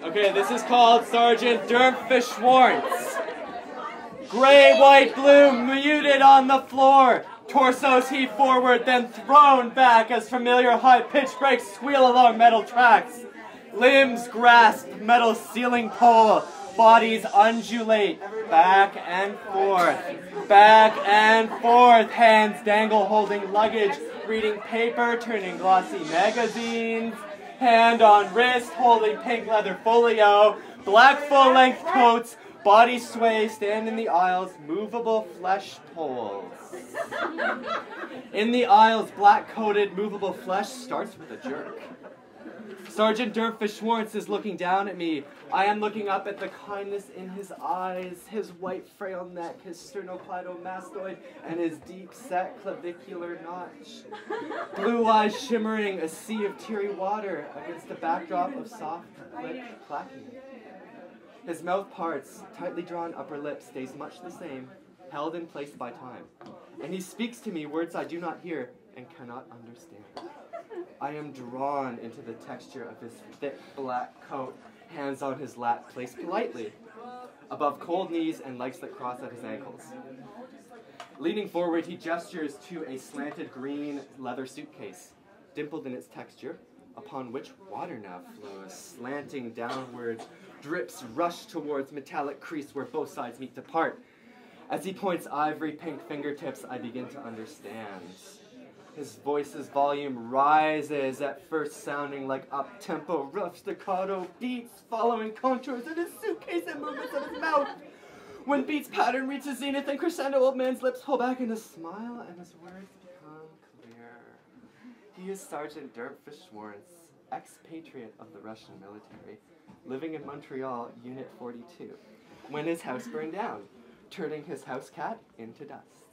Okay, this is called Sergeant Dermfish-Schwartz. Gray, white, blue, muted on the floor. Torsos heave forward, then thrown back as familiar high-pitched brakes squeal along metal tracks. Limbs grasp metal ceiling pole. Bodies undulate back and forth. Back and forth. Hands dangle holding luggage, reading paper, turning glossy magazines. Hand on wrist, holding pink leather folio. Black full-length coats. Body sway, stand in the aisles, movable flesh poles. In the aisles, black-coated, movable flesh starts with a jerk. Sergeant Dermfish-Schwartz is looking down at me. I am looking up at the kindness in his eyes, his white frail neck, his sternocleidomastoid, and his deep-set clavicular notch. Blue eyes shimmering, a sea of teary water against the backdrop of soft, click clacking. His mouth parts, tightly drawn upper lip stays much the same, held in place by time. And he speaks to me words I do not hear and cannot understand. I am drawn into the texture of his thick black coat, hands on his lap placed politely, above cold knees and legs that cross at his ankles. Leaning forward, he gestures to a slanted green leather suitcase, dimpled in its texture, upon which water now flows, slanting downwards. Drips rush towards metallic crease where both sides meet to part. As he points ivory pink fingertips, I begin to understand. His voice's volume rises, at first sounding like up-tempo, rough staccato beats, following contours of his suitcase and movements of his mouth. When beats pattern reaches zenith and crescendo, old man's lips pull back in a smile, and his words become clear. He is Sergeant Dermfish-Schwartz, expatriate of the Russian military, living in Montreal, Unit 42, when his house burned down, turning his house cat into dust.